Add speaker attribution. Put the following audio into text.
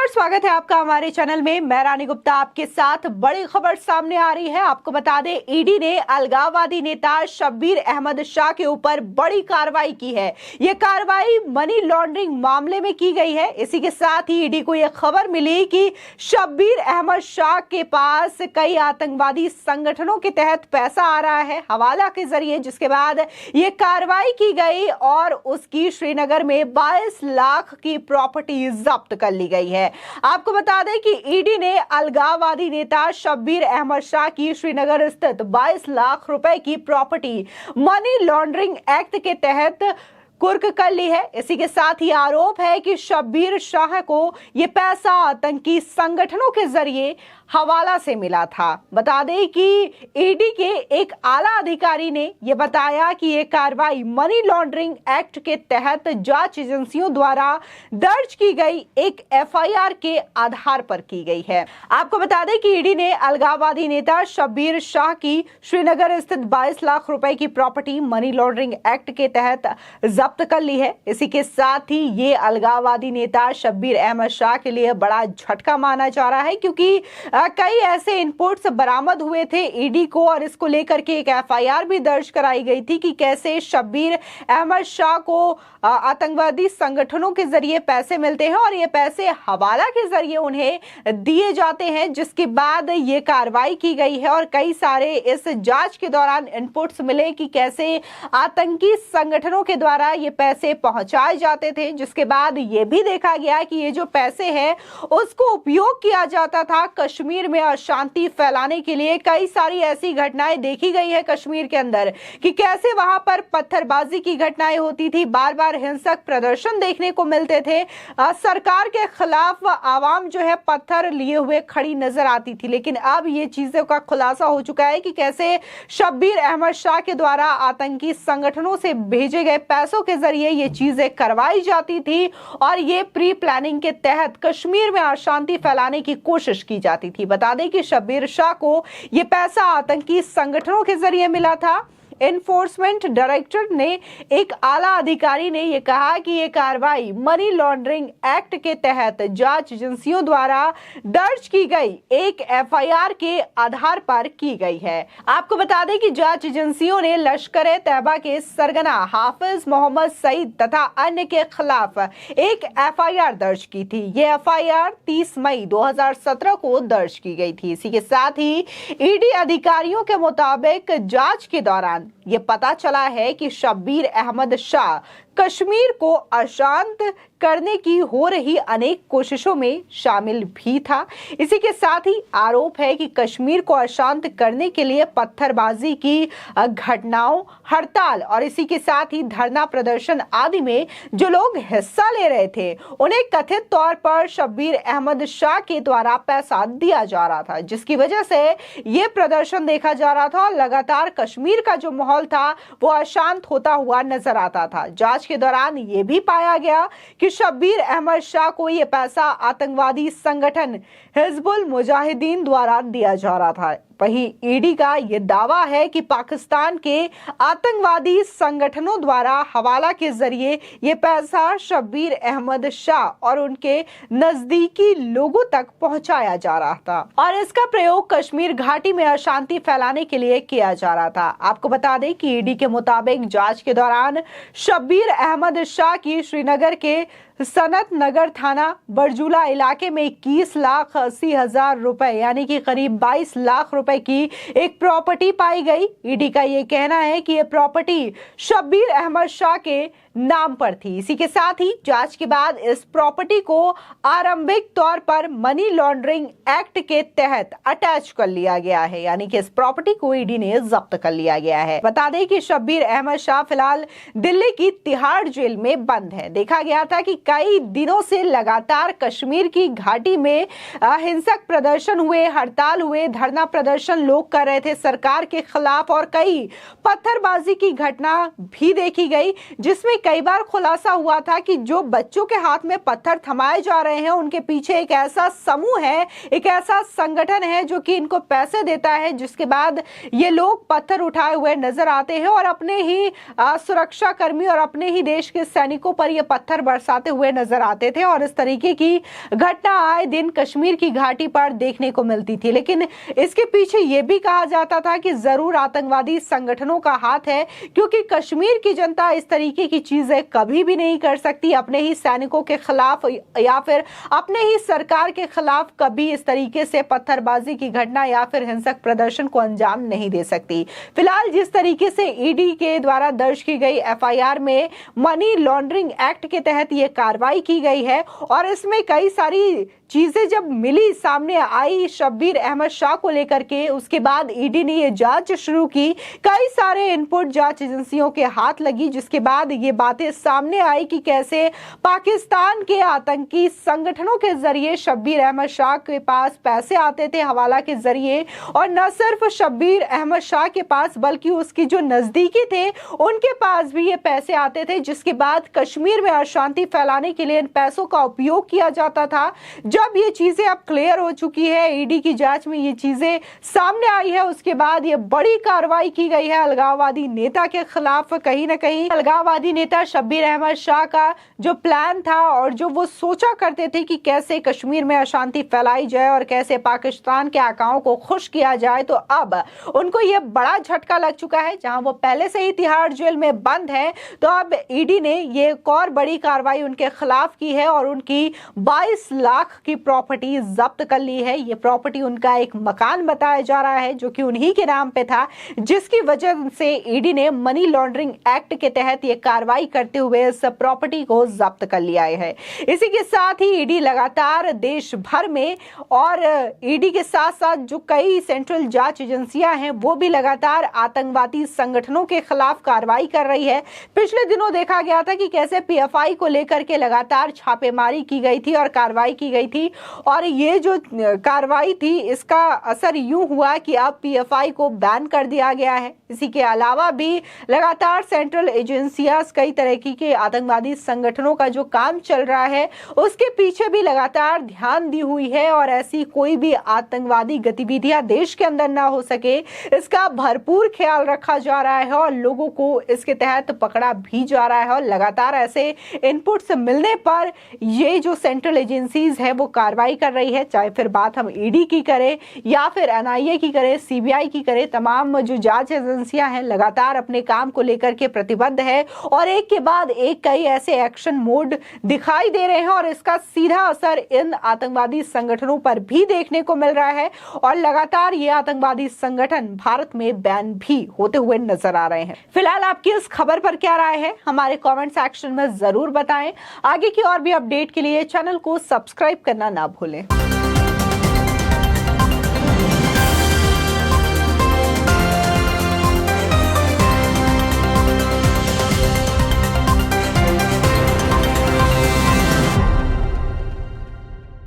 Speaker 1: नमस्कार, स्वागत है आपका हमारे चैनल में। मैं रानी गुप्ता आपके साथ। बड़ी खबर सामने आ रही है। आपको बता दें, ईडी ने अलगाववादी नेता शब्बीर अहमद शाह के ऊपर बड़ी कार्रवाई की है। यह कार्रवाई मनी लॉन्ड्रिंग मामले में की गई है। इसी के साथ ही ईडी को यह खबर मिली कि शब्बीर अहमद शाह के पास कई आतंकवादी संगठनों के तहत पैसा आ रहा है हवाला के जरिए, जिसके बाद यह कार्रवाई की गई और उसकी श्रीनगर में 22 लाख की प्रॉपर्टी जब्त कर ली गई है। आपको बता दें कि ईडी ने अलगाववादी नेता शब्बीर अहमद शाह की श्रीनगर स्थित 22 लाख रुपए की प्रॉपर्टी मनी लॉन्ड्रिंग एक्ट के तहत कुर्क कर ली है। इसी के साथ ही आरोप है कि शब्बीर शाह को यह पैसा आतंकी संगठनों के जरिए हवाला से मिला था। बता दें कि ईडी के एक आला अधिकारी ने यह बताया कि यह कार्रवाई मनी लॉन्ड्रिंग एक्ट के तहत जांच एजेंसियों द्वारा दर्ज की गई एक एफआईआर के आधार पर की गई है। आपको बता दें कि ईडी ने अलगाववादी नेता शब्बीर शाह की श्रीनगर स्थित 22 लाख रुपए की प्रॉपर्टी मनी लॉन्ड्रिंग एक्ट के तहत जब्त कर ली है। इसी के साथ ही ये अलगाववादी नेता शब्बीर अहमद शाह के लिए बड़ा झटका माना जा रहा है, क्योंकि कई ऐसे इनपुट्स बरामद हुए थे ईडी को और इसको लेकर के एक एफआईआर भी दर्ज कराई गई थी कि कैसे शब्बीर अहमद शाह को आतंकवादी संगठनों के जरिए पैसे मिलते हैं और ये पैसे हवाला के जरिए उन्हें दिए जाते हैं, जिसके बाद ये कार्रवाई की गई है। और कई सारे इस जांच के दौरान इनपुट्स मिले कि कैसे आतंकी संगठनों के द्वारा ये पैसे पहुंचाए जाते थे, जिसके बाद ये भी देखा गया कि ये जो पैसे हैं उसको उपयोग किया जाता था कश्मीर में अशांति फैलाने के लिए। कई सारी ऐसी घटनाएं देखी गई है कश्मीर के अंदर कि कैसे वहां पर पत्थरबाजी की घटनाएं होती थी, बार बार हिंसक प्रदर्शन देखने को मिलते थे, सरकार के खिलाफ आवाम जो है पत्थर लिए हुए खड़ी नजर आती थी। लेकिन अब ये चीजों का खुलासा हो चुका है कि कैसे शब्बीर अहमद शाह के द्वारा आतंकी संगठनों से भेजे गए पैसों के जरिए ये चीजें करवाई जाती थी और ये प्री प्लानिंग के तहत कश्मीर में अशांति फैलाने की कोशिश की जाती थी। बता दें कि शब्बीर शाह को यह पैसा आतंकी संगठनों के जरिए मिला था। एनफोर्समेंट डायरेक्टर ने एक आला अधिकारी ने यह कहा कि यह कार्रवाई मनी लॉन्ड्रिंग एक्ट के तहत जांच एजेंसियों द्वारा दर्ज की गई एक एफआईआर के आधार पर की गई है। आपको बता दें कि जांच एजेंसियों ने लश्कर-ए-तैयबा के सरगना हाफिज मोहम्मद सईद तथा अन्य के खिलाफ एक एफआईआर दर्ज की थी। यह एफआईआर 30 मई 2017 को दर्ज की गई थी। इसी के साथ ही ईडी अधिकारियों के मुताबिक जांच के दौरान ये पता चला है कि शब्बीर अहमद शाह कश्मीर को अशांत करने की हो रही अनेक कोशिशों में शामिल भी था। इसी के साथ ही आरोप है कि कश्मीर को अशांत करने के लिए पत्थरबाजी की घटनाओं, हड़ताल और इसी के साथ ही धरना प्रदर्शन आदि में जो लोग हिस्सा ले रहे थे उन्हें कथित तौर पर शब्बीर अहमद शाह के द्वारा पैसा दिया जा रहा था, जिसकी वजह से ये प्रदर्शन देखा जा रहा था और लगातार कश्मीर का जो माहौल था वो अशांत होता हुआ नजर आता था। जांच के दौरान यह भी पाया गया कि शब्बीर अहमद शाह को यह पैसा आतंकवादी संगठन हिजबुल मुजाहिदीन द्वारा दिया जा रहा था। वहीं ईडी का यह दावा है कि पाकिस्तान के आतंकवादी संगठनों द्वारा हवाला के जरिए यह पैसा शब्बीर अहमद शाह और उनके नजदीकी लोगों तक पहुंचाया जा रहा था और इसका प्रयोग कश्मीर घाटी में अशांति फैलाने के लिए किया जा रहा था। आपको बता दें कि ईडी के मुताबिक जांच के दौरान शब्बीर अहमद शाह की श्रीनगर के सनत नगर थाना बरजूला इलाके में 21,80,000 रुपए यानी कि करीब 22 लाख रुपए की एक प्रॉपर्टी पाई गई। ईडी का यह कहना है कि यह प्रॉपर्टी शब्बीर अहमद शाह के नाम पर थी। इसी के साथ ही जांच के बाद इस प्रॉपर्टी को आरंभिक तौर पर मनी लॉन्ड्रिंग एक्ट के तहत अटैच कर लिया गया है, यानी कि इस प्रॉपर्टी को ईडी ने जब्त कर लिया गया है। बता दें कि शब्बीर अहमद शाह फिलहाल दिल्ली की तिहाड़ जेल में बंद है। देखा गया था कि कई दिनों से लगातार कश्मीर की घाटी में हिंसक प्रदर्शन हुए, हड़ताल हुए, धरना प्रदर्शन लोग कर रहे थे सरकार के खिलाफ और कई पत्थरबाजी की घटना भी देखी गई, जिसमें कई बार खुलासा हुआ था कि जो बच्चों के हाथ में पत्थर थमाए जा रहे हैं उनके पीछे एक ऐसा समूह है, एक ऐसा संगठन है जो कि इनको पैसे देता है, जिसके बाद ये लोग पत्थर उठाए हुए नजर आते हैं और अपने ही सुरक्षा कर्मी और अपने ही देश के सैनिकों पर ये पत्थर बरसाते हुए नजर आते थे और इस तरीके की घटना आए दिन कश्मीर की घाटी पर देखने को मिलती थी। लेकिन इसके पीछे यह भी कहा जाता था कि जरूर आतंकवादी संगठनों का हाथ है, क्योंकि कश्मीर की जनता इस तरीके की चीजें कभी भी नहीं कर सकती। अपने ही सैनिकों के खिलाफ या फिर अपने ही सरकार के खिलाफ कभी इस तरीके से पत्थरबाजी की घटना या फिर हिंसक प्रदर्शन को अंजाम नहीं दे सकती। फिलहाल जिस तरीके से ईडी के द्वारा दर्ज की गई एफआईआर में मनी लॉन्ड्रिंग एक्ट के तहत यह कार्रवाई की गई है और इसमें कई सारी चीजें जब मिली सामने आई शब्बीर अहमद शाह को लेकर के, उसके बाद ईडी ने ये जांच शुरू की। कई सारे इनपुट जांच एजेंसियों के हाथ लगी, जिसके बाद ये बातें सामने आई कि कैसे पाकिस्तान के आतंकी संगठनों के जरिए शब्बीर अहमद शाह के पास पैसे आते थे हवाला के जरिए, और न सिर्फ शब्बीर अहमद शाह के पास बल्कि उसकी जो नजदीकी थे उनके पास भी ये पैसे आते थे, जिसके बाद कश्मीर में अशांति फैलाने के लिए इन पैसों का उपयोग किया जाता था। जब ये चीजें अब क्लियर हो चुकी है, ईडी की जांच में ये चीजें सामने आई है, उसके बाद ये बड़ी कार्रवाई की गई है अलगाववादी नेता के खिलाफ। कहीं ना कहीं अलगाववादी नेता शब्बीर अहमद शाह का जो प्लान था और जो वो सोचा करते थे कि कैसे कश्मीर में अशांति फैलाई जाए और कैसे पाकिस्तान के आकाओं को खुश किया जाए, तो अब उनको ये बड़ा झटका लग चुका है। जहां वो पहले से ही तिहाड़ जेल में बंद है, तो अब ईडी ने ये एक और बड़ी कार्रवाई उनके खिलाफ की है और उनकी 22 लाख की प्रॉपर्टी जब्त कर ली है। ये प्रॉपर्टी उनका एक मकान बताया जा रहा है जो कि उन्हीं के नाम पे था, जिसकी वजह से ईडी ने मनी लॉन्ड्रिंग एक्ट के तहत ये कार्रवाई करते हुए इस प्रॉपर्टी को जब्त कर लिया है। इसी के साथ ही ईडी लगातार देश भर में और ईडी के साथ साथ जो कई सेंट्रल जांच एजेंसियां हैं वो भी लगातार आतंकवादी संगठनों के खिलाफ कार्रवाई कर रही है। पिछले दिनों देखा गया था कि कैसे पीएफआई को लेकर के लगातार छापेमारी की गई थी और कार्रवाई की गई थी, और ये जो कार्रवाई थी इसका असर यूं हुआ कि अब पीएफआई को बैन कर दिया गया है। इसी के अलावा भी लगातार सेंट्रल एजेंसियां कई तरह के आतंकवादी संगठनों का जो काम चल रहा है उसके पीछे भी लगातार ध्यान दी हुई है, और ऐसी कोई भी आतंकवादी गतिविधियां देश के अंदर ना हो सके इसका भरपूर ख्याल रखा जा रहा है और लोगों को इसके तहत पकड़ा भी जा रहा है। और लगातार ऐसे इनपुट्स मिलने पर ये जो सेंट्रल एजेंसीज है वो कार्रवाई कर रही है, चाहे फिर बात हम ईडी की करें या फिर एनआईए की करें, सीबीआई की करें। तमाम जो जांच एजेंसियां हैं लगातार अपने काम को लेकर के प्रतिबद्ध है और एक के बाद एक कई ऐसे एक्शन मोड दिखाई दे रहे हैं, और इसका सीधा असर इन आतंकवादी संगठनों पर भी देखने को मिल रहा है और लगातार ये आतंकवादी संगठन भारत में बैन भी होते हुए नजर आ रहे हैं। फिलहाल आपकी इस खबर पर क्या राय है हमारे कमेंट सेक्शन में जरूर बताएं। आगे की और भी अपडेट के लिए चैनल को सब्सक्राइब करना ना भूलें।